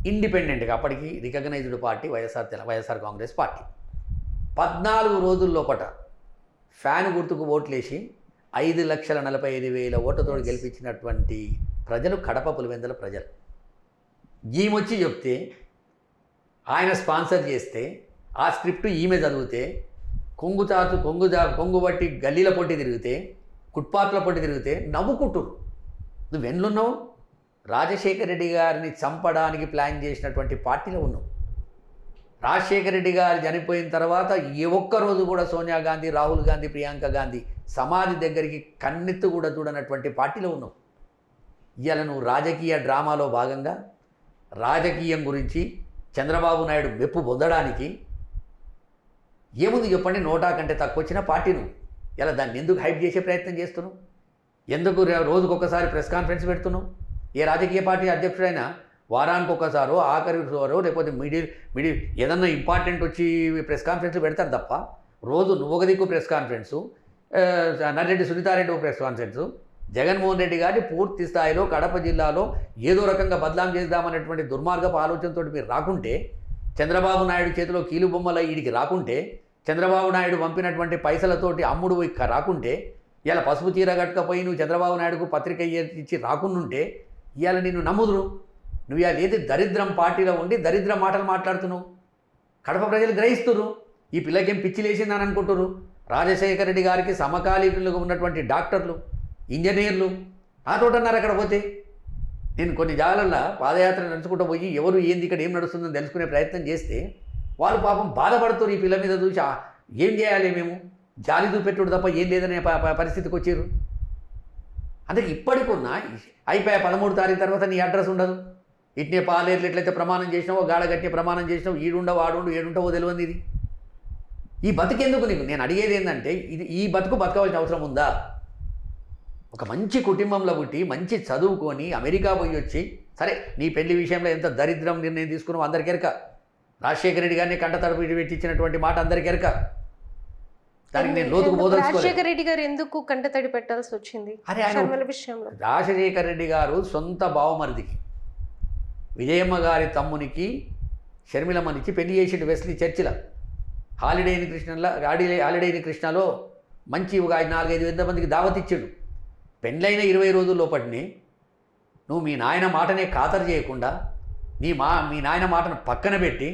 ఇండిపెండెంట్గా, అప్పటికి recognised party YSR Congress party, 14 రోజుల లోపట ఫ్యాన్ గుర్తుకు ఓట్లేసి 5,45,000 ఓట్లతో గెలిపించినటువంటి ప్రజలు కడప పులివెందుల ప్రజలు. ఈమె చెప్తే, ఆయన స్పాన్సర్ చేస్తే, ఆ స్క్రిప్ట్ ఈమె చదివితే, కొంగు బట్టి గల్లీల పొట్టి తిరిగితే, ఫుట్పాత్ల పొట్టి తిరిగితే నవ్వుకుంటురు. నువ్వెన్నున్నావు? రాజశేఖర రెడ్డి గారిని చంపడానికి ప్లాన్ చేసినటువంటి పార్టీలో ఉన్నావు. రాజశేఖర రెడ్డి గారు చనిపోయిన తర్వాత ఏ ఒక్కరోజు కూడా సోనియా గాంధీ, రాహుల్ గాంధీ, ప్రియాంక గాంధీ సమాధి దగ్గరికి కన్నెత్తు కూడా చూడనటువంటి పార్టీలో ఉన్నావు. ఇవాళ నువ్వు రాజకీయ డ్రామాలో భాగంగా రాజకీయం గురించి చంద్రబాబు నాయుడు మెప్పు పొందడానికి ఏముంది చెప్పండి? 100 కంటే తక్కువ వచ్చిన పార్టీ నువ్వు. ఇలా దాన్ని ఎందుకు హైప్ చేసే ప్రయత్నం చేస్తున్నావు? ఎందుకు రోజుకొకసారి ప్రెస్ కాన్ఫరెన్స్ పెడుతున్నావు? ఏ రాజకీయ పార్టీ అధ్యక్షుడైనా వారానికి ఒకసారో, ఆఖరిసారో, లేకపోతే మిడి ఏదన్నా ఇంపార్టెంట్ వచ్చి ప్రెస్ కాన్ఫరెన్స్లు పెడతారు తప్ప రోజు నువ్వు ఒక దిక్కు ప్రెస్ కాన్ఫరెన్సు, నర్రెడ్డి సునీతారెడ్డి ఒక ప్రెస్ కాన్ఫరెన్సు, జగన్మోహన్ రెడ్డి గారిని పూర్తి స్థాయిలో కడప జిల్లాలో ఏదో రకంగా బదలాం చేద్దామనేటువంటి దుర్మార్గపు ఆలోచనతో మీరు రాకుంటే, చంద్రబాబు నాయుడు చేతిలో కీలుబొమ్మల ఈడికి రాకుంటే, చంద్రబాబు నాయుడు పంపినటువంటి పైసలతోటి అమ్ముడు రాకుంటే, ఇలా పసుపు చీర కట్టుకపోయి నువ్వు చంద్రబాబు నాయుడుకు పత్రిక ఇచ్చి రాకుండుంటే ఇవాళ నిన్ను నమ్ముదురు. నువ్వు ఇవాళ ఏది దరిద్రం పార్టీలో ఉండి దరిద్ర మాటలు మాట్లాడుతున్నావు. కడప ప్రజలు గ్రహిస్తున్నారు. ఈ పిల్లకేం పిచ్చి లేచిందని అనుకుంటున్నారు. రాజశేఖర రెడ్డి గారికి సమకాలీనులుగా ఉన్నటువంటి డాక్టర్లు, ఇంజనీర్లు నాతోటన్నారు అక్కడ పోతే. నేను కొన్ని జాగాలల్లో పాదయాత్ర నడుచుకుంటూ పోయి ఎవరు ఏంది ఇక్కడ ఏం నడుస్తుందని తెలుసుకునే ప్రయత్నం చేస్తే వాళ్ళు పాపం బాధపడుతున్నారు. ఈ పిల్ల మీద చూసి ఏం చేయాలి మేము, జాలి చూపెట్టుడు తప్ప ఏం లేదనే పరిస్థితికి వచ్చారు. అందుకే ఇప్పటికున్నా అయిపోయా 13వ తారీఖు తర్వాత నీ అడ్రస్ ఉండదు. ఇట్నే పాలేట్లు ఎట్లయితే ప్రమాణం చేసినావో, గాడగట్టిన ప్రమాణం చేసినావు, ఈడుండవు ఆడుండు ఏడుంటావో తెలియదు. ఇది ఈ బతుకెందుకు నీకు? నేను అడిగేది ఏంటంటే, ఈ బతకవలసిన అవసరం ఉందా? ఒక మంచి కుటుంబంలో పుట్టి మంచి చదువుకొని అమెరికా పోయి వచ్చి, సరే నీ పెళ్లి విషయంలో ఎంత దరిద్రం నిర్ణయం తీసుకున్నావు అందరికెరక. రాజశేఖర రెడ్డి గారిని కంట తడుపు పెట్టించినటువంటి మాట అందరికెరక. దానికి నేను లోతుకు పోదలుచుకోలేదు. రాజశేఖర రెడ్డి గారు ఎందుకు కంటతడి పెట్టాల్సి వచ్చింది? రాజశేఖర రెడ్డి గారు సొంత బావమరిదికి, విజయమ్మ గారి తమ్మునికి షర్మిలమ్మనిచ్చి పెళ్లి చేసిండు వెస్లీ చర్చిల. హాలిడే ఇన్ కృష్ణలో మంచి ఒక 4-5 మందికి దావత్ ఇచ్చాడు. పెళ్ళైన 20 రోజుల లోపటిని నువ్వు మీ నాయన మాటనే ఖాతరు చేయకుండా మీ నాయన మాటను పక్కన పెట్టి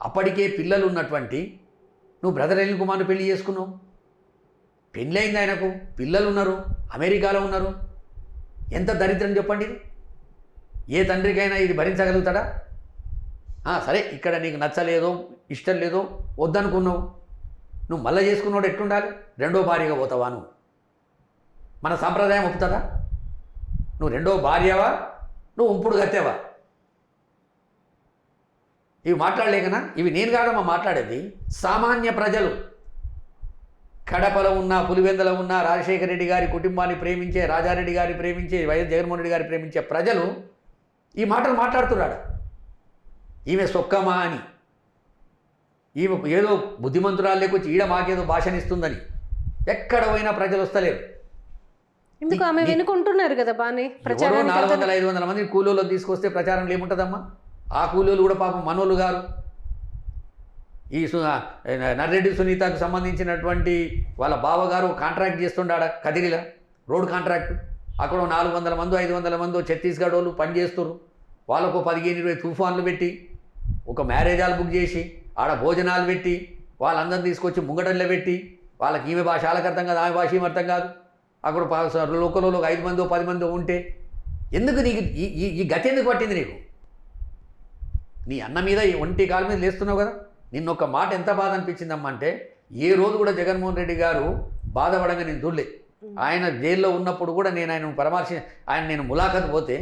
అప్పటికే పిల్లలు ఉన్నటువంటి నువ్వు బ్రదర్ అనిల్ కుమార్ని పెళ్లి చేసుకున్నావు. పెళ్ళయింది ఆయనకు, పిల్లలు ఉన్నారు, అమెరికాలో ఉన్నారు. ఎంత దరిద్రం చెప్పండి ఇది. ఏ తండ్రికైనా ఇది భరించగలుగుతాడా? సరే, ఇక్కడ నీకు నచ్చలేదో ఇష్టం లేదో వద్దనుకున్నావు, నువ్వు మళ్ళీ చేసుకున్నాడు ఎట్లుండాలి? రెండో భార్యగా పోతావా నువ్వు? మన సాంప్రదాయం ఒప్పుతుందా? నువ్వు రెండో భార్యవా, నువ్వు ఉంపుడు గత్తేవా? ఇవి మాట్లాడలేకనా? ఇవి నేను కాదమ్మా మాట్లాడేది, సామాన్య ప్రజలు. కడపలో ఉన్న, పులివెందులో ఉన్న రాజశేఖర రెడ్డి గారి కుటుంబాన్ని ప్రేమించే, రాజారెడ్డి గారిని ప్రేమించే, వైఎస్ జగన్మోహన్ రెడ్డి గారిని ప్రేమించే ప్రజలు ఈ మాటలు మాట్లాడుతున్నాడు. ఈమె సొక్కమా అని, ఈమె ఏదో బుద్ధిమంతురాలు లేకొచ్చి ఈడ మాకేదో భాషనిస్తుందని. ఎక్కడ పోయినా ప్రజలు వస్తలేరు. ఎందుకు ఆమె వెనుకుంటున్నారు కదా బానే ప్రచారం. 400-500 మంది కూలీలను తీసుకొస్తే ప్రచారం ఏముంటుందమ్మా? ఆ కూలీలు కూడా పాపం మనోళ్ళు గారు. ఈ నర్రెడ్డి సునీతకు సంబంధించినటువంటి వాళ్ళ బావగారు కాంట్రాక్ట్ చేస్తుండాడ కదిరిలా, రోడ్ కాంట్రాక్ట్. అక్కడ 400 మంది 500 మంది ఛత్తీస్గఢ్ వాళ్ళు పనిచేస్తారు. వాళ్ళకు 15-20 తుఫాన్లు పెట్టి, ఒక మ్యారేజ్ హాల్ బుక్ చేసి, ఆడ భోజనాలు పెట్టి, వాళ్ళందరిని తీసుకొచ్చి ముంగటల్లో పెట్టి, వాళ్ళకి ఈమె భాష వాళ్ళకి అర్థం కాదు, ఆమె భాష ఏమి అర్థం కాదు. అక్కడ లోకల్లో 5 మందో 10 మందో ఉంటే ఎందుకు నీకు ఈ గతి ఎందుకు పట్టింది నీకు? నీ అన్న మీద ఈ ఒంటి కాలు మీద లేస్తున్నావు కదా. నిన్న ఒక మాట ఎంత బాధ అనిపించిందమ్మా అంటే, ఏ రోజు కూడా జగన్మోహన్ రెడ్డి గారు బాధపడంగా నేను చూడలే. ఆయన జైల్లో ఉన్నప్పుడు కూడా నేను ఆయన ములాఖత్ పోతే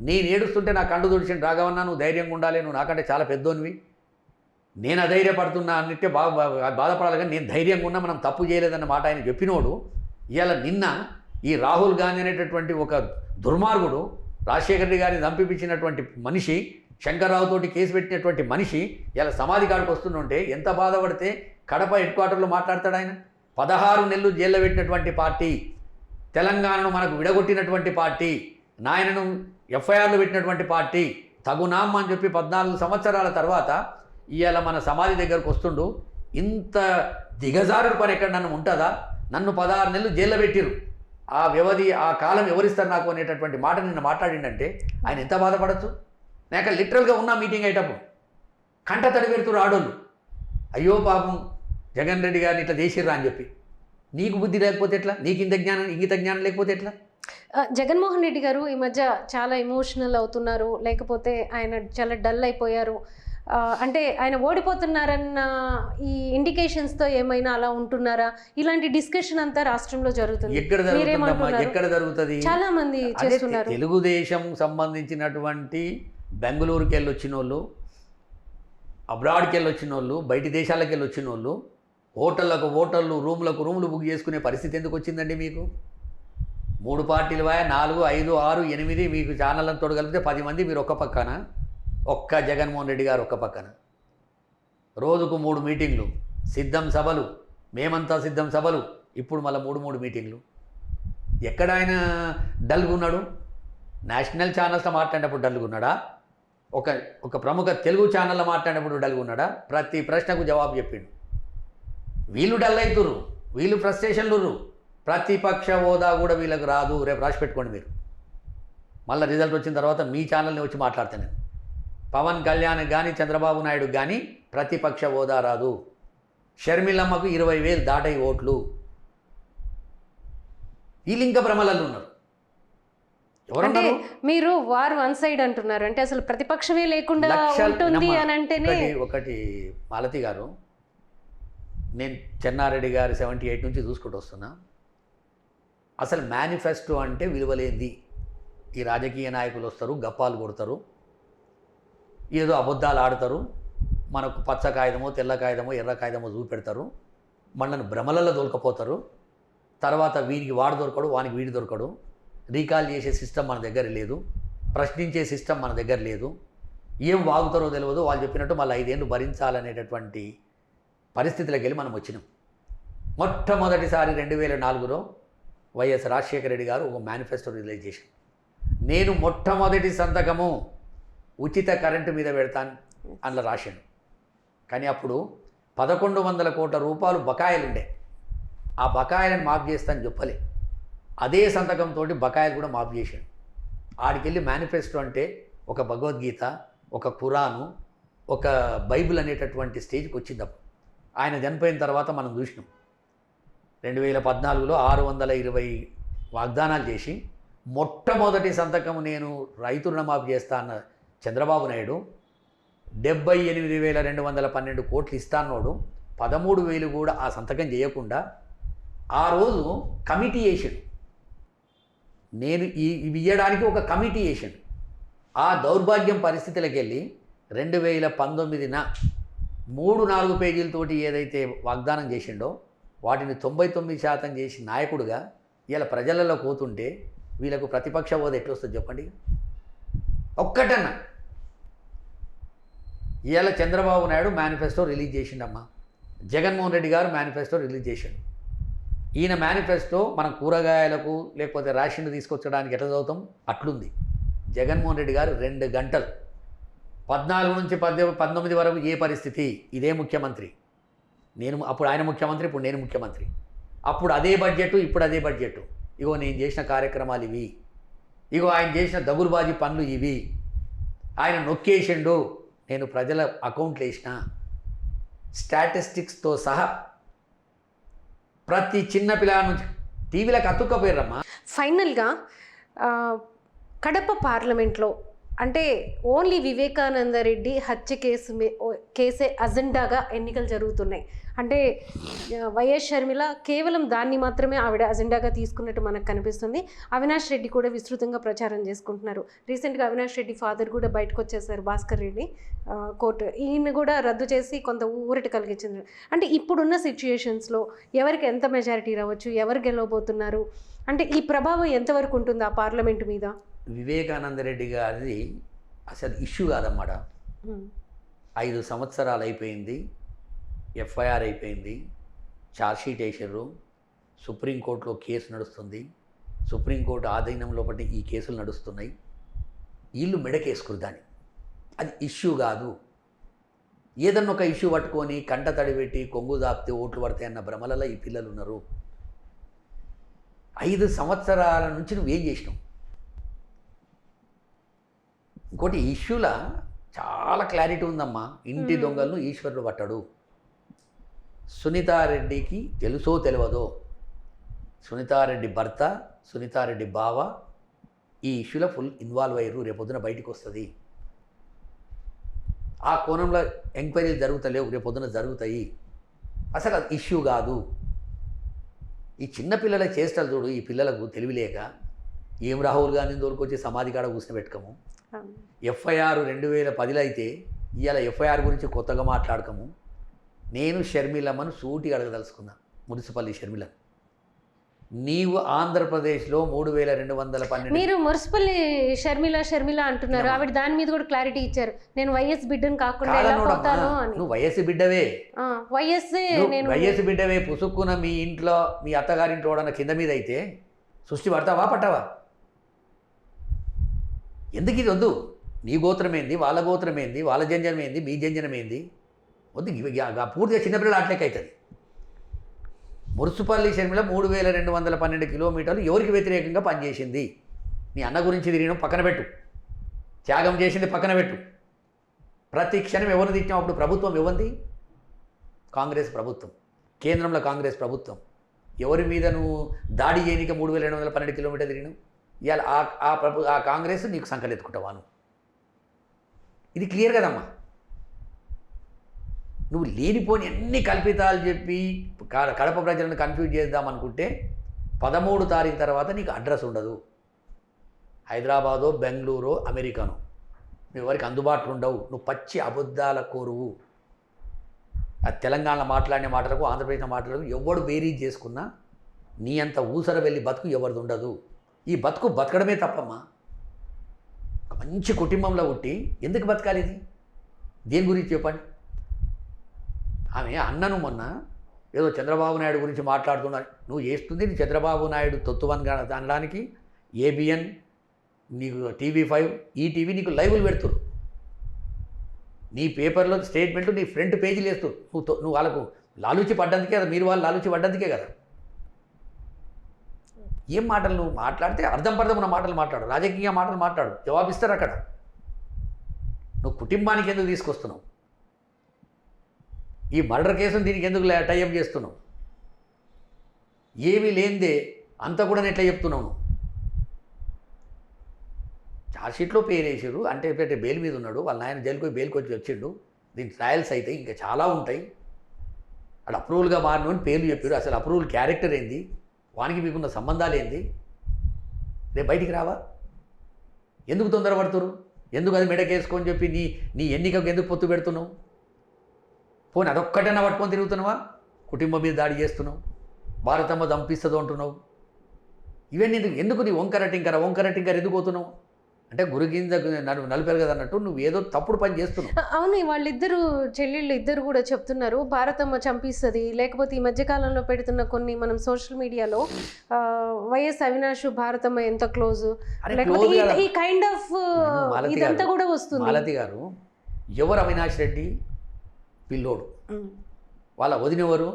నేను ఏడుస్తుంటే నా కండు తుడిచిన రాఘవన్నా, నువ్వు ధైర్యంగా ఉండాలి, నువ్వు నాకంటే చాలా పెద్దోనివి, నేను అధైర్యపడుతున్నా అన్నట్టే బాధపడాలి, కానీ నేను ధైర్యంగా ఉన్నా, మనం తప్పు చేయలేదన్న మాట ఆయన చెప్పినోడు. ఇవాళ నిన్న ఈ రాహుల్ గాంధీ అనేటటువంటి ఒక దుర్మార్గుడు, రాజశేఖర రెడ్డి గారిని చంపించినటువంటి మనిషి, శంకర్రావుతోటి కేసు పెట్టినటువంటి మనిషి ఇలా సమాధి కాడికి వస్తుంటే ఎంత బాధపడితే కడప హెడ్ క్వార్టర్లో మాట్లాడతాడు ఆయన. 16 నెలలు జైల్లో పెట్టినటువంటి పార్టీ, తెలంగాణను మనకు విడగొట్టినటువంటి పార్టీ, నాయనను ఎఫ్ఐఆర్లు పెట్టినటువంటి పార్టీ, తగునాం అని చెప్పి 14 సంవత్సరాల తర్వాత ఇవాళ మన సమాధి దగ్గరకు వస్తుండు. ఇంత దిగజారుడు పని ఎక్కడ నన్ను ఉంటుందా? నన్ను 16 నెలలు జైల్లో పెట్టిరు, ఆ వ్యవధి ఆ కాలం ఎవరిస్తారు నాకు అనేటటువంటి మాట నిన్న మాట్లాడిండంటే ఆయన ఎంత బాధపడచ్చు? నాకు లిటరల్గా ఉన్న మీటింగ్ అయ్యేటప్పుడు కంట తడి పెడుతురు ఆడోళ్ళు. అయ్యో పాపం జగన్ రెడ్డి గారిని ఇట్లా చేసిర్రా అని చెప్పి. నీకు బుద్ధి లేకపోతే ఎట్లా? నీకు ఇంగిత జ్ఞానం లేకపోతే ఎట్లా? జగన్మోహన్ రెడ్డి గారు ఈ మధ్య చాలా ఎమోషనల్ అవుతున్నారు, లేకపోతే ఆయన చాలా డల్ అయిపోయారు అంటే ఆయన ఓడిపోతున్నారన్న ఈ ఇండికేషన్స్తో ఏమైనా అలా ఉంటున్నారా? ఇలాంటి డిస్కషన్ అంతా రాష్ట్రంలో జరుగుతుంది. ఎక్కడ జరుగుతుంది? చాలా మంది చేస్తున్నారు. తెలుగుదేశం సంబంధించినటువంటి బెంగళూరుకి వెళ్ళి వచ్చిన వాళ్ళు, అబ్రాడ్కి వెళ్ళి వచ్చిన వాళ్ళు, బయటి దేశాలకు వెళ్ళి వచ్చిన వాళ్ళు హోటళ్ళు రూమ్లు బుక్ చేసుకునే పరిస్థితి ఎందుకు వచ్చిందండి మీకు? 3 పార్టీలు 4, 5, 6, 8 మీకు ఛానళ్ళతో కలిపితే 10 మంది మీరు ఒక్క పక్కన, ఒక్క జగన్మోహన్ రెడ్డి గారు ఒక్క పక్కన. రోజుకు 3 మీటింగ్లు, సిద్ధం సభలు, మేమంతా సిద్ధం సభలు, ఇప్పుడు మళ్ళీ 3 మీటింగ్లు. ఎక్కడ ఆయన డల్గా ఉన్నాడు? నేషనల్ ఛానల్స్లో మాట్లాడినప్పుడు డల్గా ఉన్నాడా? ఒక ప్రముఖ తెలుగు ఛానల్లో మాట్లాడినప్పుడు డల్గా ఉన్నాడా? ప్రతి ప్రశ్నకు జవాబు చెప్పిండు. వీళ్ళు డల్ అవుతుర్రు, వీళ్ళు ఫ్రస్ట్రేషన్లు. ప్రతిపక్ష హోదా కూడా వీళ్ళకి రాదు. రేపు రాసి పెట్టుకోండి మీరు. మళ్ళీ రిజల్ట్ వచ్చిన తర్వాత మీ ఛానల్ని వచ్చి మాట్లాడతాను. పవన్ కళ్యాణ్కి కానీ చంద్రబాబు నాయుడుకి కానీ ప్రతిపక్ష హోదా రాదు. షర్మిలమ్మకు 20,000 దాటాయి ఓట్లు. వీళ్ళు ఇంకా భ్రమలలో ఉన్నారు. అంటే మీరు వార్ వన్ సైడ్ అంటున్నారు, అంటే అసలు ప్రతిపక్షమే లేకుండా ఉంటుంది అని అంటేనే. ఒకటి మాలతి గారు, నేను చెన్నారెడ్డి గారు 78 నుంచి చూసుకుంటూ వస్తున్నా. అసలు మేనిఫెస్టో అంటే విలువలేంది? ఈ రాజకీయ నాయకులు వస్తారు, గప్పాలు కొడతారు, ఏదో అబద్ధాలు ఆడతారు, మనకు పచ్చ కాగితమో తెల్ల కాగితమో ఎర్ర కాగితమో చూపెడతారు, మనల్ని భ్రమలలో దొరకపోతారు. తర్వాత వీనికి వాడు దొరకడు, వానికి వీడి దొరకడు. రీకాల్ చేసే సిస్టమ్ మన దగ్గర లేదు, ప్రశ్నించే సిస్టమ్ మన దగ్గర లేదు. ఏం వాగుతారో తెలియదు, వాళ్ళు చెప్పినట్టు మళ్ళీ 5 ఏళ్ళు భరించాలనేటటువంటి పరిస్థితులకు వెళ్ళి మనం వచ్చినాం. మొట్టమొదటిసారి 2004లో వైఎస్ రాజశేఖర రెడ్డి గారు ఒక మేనిఫెస్టో రిలీజ్ చేశారు. నేను మొట్టమొదటి సంతకము ఉచిత కరెంటు మీద పెడతాను అందులో రాశాను. కానీ అప్పుడు 1,100 కోట్ల రూపాయలు బకాయిలు ఉండే. ఆ బకాయిలను మాఫ్ చేస్తాను చెప్పలే. అదే సంతకంతో బకాయిలు కూడా మాఫ్ చేశాడు. ఆడికెళ్ళి మేనిఫెస్టో అంటే ఒక భగవద్గీత, ఒక ఖురాను, ఒక బైబిల్ అనేటటువంటి స్టేజ్కి వచ్చింది. అప్పుడు ఆయన చనిపోయిన తర్వాత మనం చూసినాం 2014లో 620 వాగ్దానాలు చేసి మొట్టమొదటి సంతకం నేను రైతు రుణమాఫీ చేస్తా అన్న చంద్రబాబు నాయుడు 78,212 కోట్లు ఇస్తాన్నోడు 13,000 కూడా ఆ సంతకం చేయకుండా ఆ రోజు కమిటీ వేసాడు. నేను ఇవి ఇవ్వడానికి ఒక కమిటీ వేసాడు. ఆ దౌర్భాగ్యం పరిస్థితులకు వెళ్ళి 2019న 3-4 పేజీలతోటి ఏదైతే వాగ్దానం చేసిండో వాటిని 99% చేసి నాయకుడిగా ఇలా ప్రజలలో పోతుంటే వీళ్ళకు ప్రతిపక్ష హోదా ఎట్లా వస్తుంది చెప్పండి. ఒక్కటన్నా ఇవాళ చంద్రబాబు నాయుడు మేనిఫెస్టో రిలీజ్ చేసిండమ్మా, జగన్మోహన్ రెడ్డి గారు మేనిఫెస్టో రిలీజ్ చేసిండు. ఈయన మేనిఫెస్టో మనం కూరగాయలకు లేకపోతే రేషన్ తీసుకొచ్చడానికి ఎట్లా చదువుతాం అట్లుంది. జగన్మోహన్ రెడ్డి గారు 2 గంటలు 14 నుంచి 19 వరకు ఏ పరిస్థితి, ఇదే ముఖ్యమంత్రి, నేను అప్పుడు ఆయన ముఖ్యమంత్రి, ఇప్పుడు నేను ముఖ్యమంత్రి, అప్పుడు అదే బడ్జెట్, ఇప్పుడు అదే బడ్జెట్, ఇగో నేను చేసిన కార్యక్రమాలు ఇవి, ఇగో ఆయన చేసిన దగులుబాజీ పనులు ఇవి, ఆయన నొక్కేసిండు, నేను ప్రజల అకౌంట్లు వేసిన స్టాటిస్టిక్స్తో సహా ప్రతి చిన్న పిల్లల నుంచి టీవీలకు అతుక్కపోయారమ్మా. ఫైనల్గా కడప పార్లమెంట్లో అంటే ఓన్లీ వివేకానంద రెడ్డి హత్య కేసే అజెండాగా ఎన్నికలు జరుగుతున్నాయి. అంటే వైఎస్ షర్మిల కేవలం దాన్ని మాత్రమే ఆవిడ అజెండాగా తీసుకున్నట్టు మనకు కనిపిస్తుంది. అవినాష్ రెడ్డి కూడా విస్తృతంగా ప్రచారం చేసుకుంటున్నారు. రీసెంట్గా అవినాష్ రెడ్డి ఫాదర్ కూడా బయటకు వచ్చేసారు, భాస్కర్ రెడ్డి కోర్టు. ఈయన కూడా రద్దు చేసి కొంత ఊరట కలిగించింది. అంటే ఇప్పుడున్న సిచ్యుయేషన్స్లో ఎవరికి ఎంత మెజారిటీ రావచ్చు, ఎవరు గెలవబోతున్నారు, అంటే ఈ ప్రభావం ఎంతవరకు ఉంటుంది ఆ పార్లమెంటు మీద? వివేకానంద రెడ్డి గారిది అసలు ఇష్యూ కాదన్నమాట. 5 సంవత్సరాలు అయిపోయింది, ఎఫ్ఐఆర్ అయిపోయింది, ఛార్జ్షీట్ వేసారు, సుప్రీంకోర్టులో కేసు నడుస్తుంది, సుప్రీంకోర్టు ఆధీనంలో పట్టి ఈ కేసులు నడుస్తున్నాయి. వీళ్ళు మెడకేసుకురు దాన్ని, అది ఇష్యూ కాదు. ఏదన్నా ఒక ఇష్యూ పట్టుకొని కంట తడి పెట్టి కొంగు దాపితే ఓట్లు పడతాయి అన్న భ్రమలలో ఈ పిల్లలు ఉన్నారు. 5 సంవత్సరాల నుంచి నువ్వేం చేసినావు? ఇంకోటి ఇష్యూలా చాలా క్లారిటీ ఉందమ్మా. ఇంటి దొంగలను ఈశ్వరుడు పట్టడు. సునీతారెడ్డికి తెలుసో తెలియదో, సునీతారెడ్డి భర్త, సునీతారెడ్డి బావ ఈ ఇష్యూలో ఫుల్ ఇన్వాల్వ్ అయ్యారు. రేపొద్దున బయటికి వస్తుంది. ఆ కోణంలో ఎంక్వైరీలు జరుగుతలేవు, రేపొద్దున జరుగుతాయి. అసలు అది ఇష్యూ కాదు. ఈ చిన్నపిల్లల చేష్టలు చూడు, ఈ పిల్లలకు తెలివిలేక ఏం రాహుల్ గాంధీని తోలుకొచ్చి సమాధి కాడ కూర్చుని పెట్టుకోము. ఎఫ్ఐఆర్ 2010లో అయితే ఇవాళ ఎఫ్ఐఆర్ గురించి కొత్తగా మాట్లాడకము. నేను షర్మిలమ్మను సూటిగా అడగదలుచుకున్నా, మున్సిపల్ షర్మిల, నీవు ఆంధ్రప్రదేశ్లో 3,212 మీరు మున్సిపల్ షర్మిల అంటున్నారు, ఆవిడ దాని మీద కూడా క్లారిటీ ఇచ్చారు. నేను వైఎస్ బిడ్డను కాకుండా ఎలా పోతాను అని. నువ్వు వైఎస్ బిడ్డవే, వైఎస్ బిడ్డవే. పుసుక్కున మీ ఇంట్లో మీ అత్తగారింట్లో వాడన్న కింద మీద అయితే సృష్టి పడతావా పట్టవా? ఎందుకు ఇది వద్దు? నీ గోత్రమేంది, వాళ్ళ గోత్రమేంది, వాళ్ళ జంజనమేంది, మీ జంజనమేంది వద్దు. పూర్తిగా చిన్నపిల్లలు ఆటలేక అవుతుంది. మున్సిపల్ షర్మిల 3,212 కిలోమీటర్లు ఎవరికి వ్యతిరేకంగా పనిచేసింది? నీ అన్న గురించి తిరిగిన పక్కన పెట్టు, త్యాగం చేసింది పక్కన పెట్టు. ప్రతి క్షణం ఎవరిని తిట్టాం? అప్పుడు ప్రభుత్వం ఎవరిది? కాంగ్రెస్ ప్రభుత్వం, కేంద్రంలో కాంగ్రెస్ ప్రభుత్వం. ఎవరి మీద నువ్వు దాడి చేయనిక 3,212 కిలోమీటర్లు తిరిగినావు? ఇవాళ ఆ కాంగ్రెస్ నీకు సంకలెత్తుకుంటావాను. ఇది క్లియర్ కదమ్మా. నువ్వు లేనిపోని అన్ని కల్పితాలు చెప్పి కడప ప్రజలను కన్ఫ్యూజ్ చేద్దామనుకుంటే 13 తారీఖు తర్వాత నీకు అడ్రస్ ఉండదు. హైదరాబాదో, బెంగళూరు, అమెరికానో నువ్వు ఎవరికి అందుబాటులో ఉండవు. నువ్వు పచ్చి అబద్ధాల కోరువు. అది తెలంగాణలో మాట్లాడిన మాటలకు, ఆంధ్రప్రదేశ్లో మాటలకు ఎవడు బేరీజ్ చేసుకున్నా నీ అంత ఊసర వెళ్ళి బతుకు ఎవరిది ఉండదు. ఈ బతుకు బతకడమే తప్పమ్మా. ఒక మంచి కుటుంబంలో పుట్టి ఎందుకు బతకాలి? ఇది దేని గురించి చెప్పండి. ఆమె అన్నను మొన్న ఏదో చంద్రబాబు నాయుడు గురించి మాట్లాడుతున్నారు. నువ్వు చేస్తుంది చంద్రబాబు నాయుడు తొత్తువని అనడానికి ఏబిఎన్, నీకు TV5, ఈటీవీ నీకు లైవ్లు పెడుతురు. నీ పేపర్లో స్టేట్మెంట్ నీ ఫ్రంట్ పేజీలు వేస్తూ నువ్వు వాళ్ళకు లాలూచి పడ్డందుకే కదా, మీరు వాళ్ళు లాలూచి పడ్డందుకే కదా. ఏం మాటలు నువ్వు మాట్లాడితే అర్థం పర్థం ఉన్న మాటలు మాట్లాడు, రాజకీయ మాటలు మాట్లాడు, జవాబిస్తారు అక్కడ. నువ్వు కుటుంబానికి ఎందుకు తీసుకొస్తున్నావు? ఈ మర్డర్ కేసును దీనికి ఎందుకు టైఅప్ చేస్తున్నావు? ఏమీ లేనిదే అంత కూడా ఎట్లా చెప్తున్నావు? చార్జ్షీట్లో పేరు వేసారు అంటే బెయిల్ మీద ఉన్నాడు, వాళ్ళ నాయన జైలుకి బెయిల్కి వచ్చి వచ్చిండు, దీని ట్రయల్స్ అయితే ఇంకా చాలా ఉంటాయి, అక్కడ అప్రూవల్గా మారిన పేర్లు చెప్పారు. అసలు అప్రూవల్ క్యారెక్టర్ ఏంది, వానికి మీకున్న సంబంధాలు ఏంది, రేపు బయటికి రావా? ఎందుకు తొందరపడుతురు? ఎందుకు అది మెడకేసుకొని చెప్పి నీ ఎన్నికకు ఎందుకు పొత్తు పెడుతున్నావు? పోనీ అదొక్కటైనా పట్టుకొని తిరుగుతున్నావా? కుటుంబం మీద దాడి చేస్తున్నావు, భారతమ్మ దంపిస్తుందో అంటున్నావు. ఇవన్నీ ఎందుకు నీ వంకర టింకర ఎందుకు పోతున్నావు? అంటే గురుగింజ నలిపారు కదా అన్నట్టు నువ్వు ఏదో తప్పుడు పని చేస్తున్నావు. అవును, వాళ్ళిద్దరు చెల్లెళ్ళు ఇద్దరు కూడా చెప్తున్నారు భారతమ్మ చంపిస్తుంది, లేకపోతే ఈ మధ్యకాలంలో పెడుతున్న కొన్ని మనం సోషల్ మీడియాలో వైఎస్ అవినాష్ భారతమ్మ ఎంత క్లోజ్, లేకపోతే ఈ కైండ్ ఆఫ్ ఇదంతా కూడా వస్తుంది. మాలతి గారు ఎవరు? అవినాష్ రెడ్డి పిల్లోడు, వాళ్ళ వదినెవరు?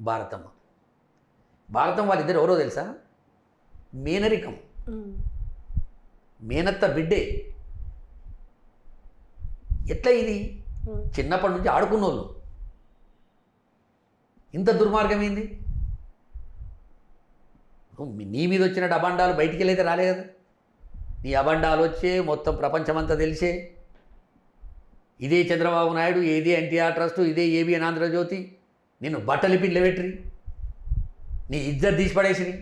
భారతమ్మ. వాళ్ళిద్దరు ఎవరో తెలుసా? మేనరికం, మేనత్త బిడ్డే. ఎట్లా ఇది? చిన్నప్పటి నుంచి ఆడుకున్నోళ్ళు, ఇంత దుర్మార్గం ఏంది? నీ మీద వచ్చిన అబండాలు బయటికి వెళ్ళైతే రాలే కదా, నీ అబండాలు వచ్చే మొత్తం ప్రపంచమంతా తెలిసే. ఇదే చంద్రబాబు నాయుడు, ఇదే ఎన్టీఆర్ ట్రస్ట్, ఇదే ఏబిఎన్ ఆంధ్రజ్యోతి నిన్ను బట్టలు పిల్లబెట్టిరి, నీ ఇజ్జత్ తీసి పడేసిరి.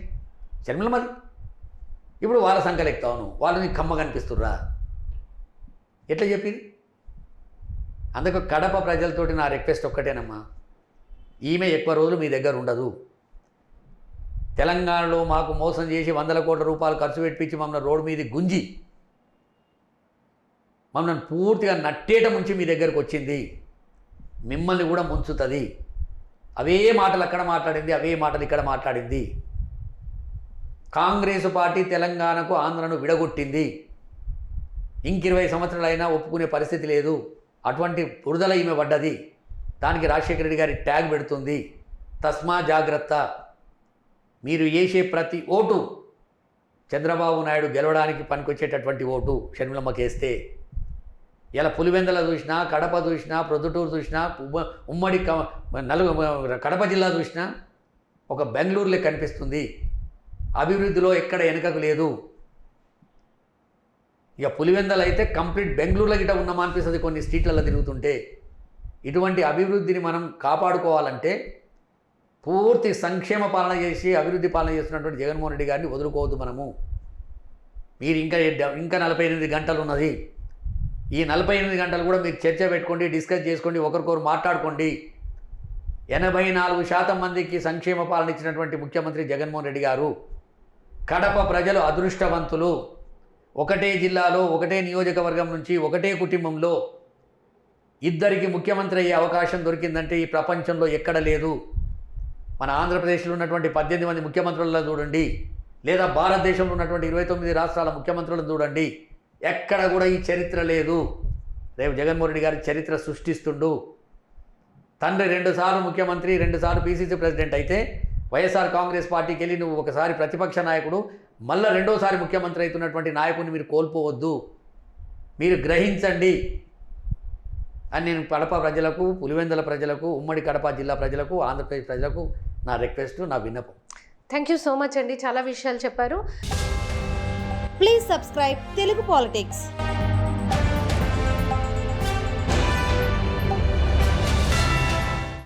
శర్మిల మరి ఇప్పుడు వాళ్ళ సంకలెక్తావు, వాళ్ళు నీకు కమ్మ కనిపిస్తుర్రా? ఎట్లా చెప్పింది? అందుకు కడప ప్రజలతోటి నా రిక్వెస్ట్ ఒక్కటేనమ్మా, ఈమె ఎక్కువ రోజులు మీ దగ్గర ఉండదు. తెలంగాణలో మాకు మోసం చేసి 100 కోట్ల రూపాయలు ఖర్చు పెట్టించి మమ్మల్ని రోడ్డు మీద గుంజి మమ్మల్ని పూర్తిగా నట్టేట ముంచి మీ దగ్గరకు వచ్చింది, మిమ్మల్ని కూడా ముంచుతుంది. అవే మాటలు అక్కడ మాట్లాడింది, అవే మాటలు ఇక్కడ మాట్లాడింది. కాంగ్రెస్ పార్టీ తెలంగాణకు ఆంధ్రను విడగొట్టింది, ఇంక 20 సంవత్సరాలైనా ఒప్పుకునే పరిస్థితి లేదు. అటువంటి బురదల ఈమె పడ్డది, దానికి రాజశేఖర రెడ్డి గారి ట్యాగ్ పెడుతుంది. తస్మా జాగ్రత్త. మీరు వేసే ప్రతి ఓటు చంద్రబాబు నాయుడు గెలవడానికి పనికొచ్చేటటువంటి ఓటు షర్మిలమ్మకి వేస్తే. ఇలా పులివెందల చూసినా, కడప చూసినా, ప్రొద్దుటూరు చూసినా, ఉమ్మడి కడప జిల్లా చూసినా ఒక బెంగళూరులో కనిపిస్తుంది. అభివృద్ధిలో ఎక్కడ వెనుకకు లేదు. ఇక పులివెందలు అయితే కంప్లీట్ బెంగళూరులో గిట్ట ఉన్నామా అనిపిస్తుంది కొన్ని స్ట్రీట్లలో తిరుగుతుంటే. ఇటువంటి అభివృద్ధిని మనం కాపాడుకోవాలంటే పూర్తి సంక్షేమ పాలన చేసి అభివృద్ధి పాలన చేస్తున్నటువంటి జగన్మోహన్ రెడ్డి గారిని వదులుకోవద్దు మనము. మీరు ఇంకా 48 గంటలు ఉన్నది. ఈ 48 గంటలు కూడా మీరు చర్చ పెట్టుకోండి, డిస్కస్ చేసుకోండి, ఒకరికొకరు మాట్లాడుకోండి. 84% మందికి సంక్షేమ పాలన ఇచ్చినటువంటి ముఖ్యమంత్రి జగన్మోహన్ రెడ్డి గారు. కడప ప్రజలు అదృష్టవంతులు. ఒకటే జిల్లాలో, ఒకటే నియోజకవర్గం నుంచి, ఒకటే కుటుంబంలో ఇద్దరికి ముఖ్యమంత్రి అయ్యే అవకాశం దొరికిందంటే ఈ ప్రపంచంలో ఎక్కడ లేదు. మన ఆంధ్రప్రదేశ్లో ఉన్నటువంటి 18 మంది ముఖ్యమంత్రులను చూడండి, లేదా భారతదేశంలో ఉన్నటువంటి 29 రాష్ట్రాల ముఖ్యమంత్రులను చూడండి, ఎక్కడ కూడా ఈ చరిత్ర లేదు. రేపు జగన్మోహన్ రెడ్డి గారి చరిత్ర సృష్టిస్తుండు. తండ్రి 2 సార్లు ముఖ్యమంత్రి, 2 సార్లు పీసీసీ ప్రెసిడెంట్ అయితే వైఎస్ఆర్ కాంగ్రెస్ పార్టీకి వెళ్ళి నువ్వు ఒకసారి ప్రతిపక్ష నాయకుడు, మళ్ళీ 2వసారి ముఖ్యమంత్రి అవుతున్నటువంటి నాయకుడిని మీరు కోల్పోవద్దు, మీరు గ్రహించండి అని నేను కడప ప్రజలకు, పులివెందుల ప్రజలకు, ఉమ్మడి కడప జిల్లా ప్రజలకు, ఆంధ్రప్రదేశ్ ప్రజలకు నా రిక్వెస్ట్, నా విన్నపం. థ్యాంక్ యూ సో మచ్ అండి, చాలా విషయాలు చెప్పారు. Please subscribe Telugu politics.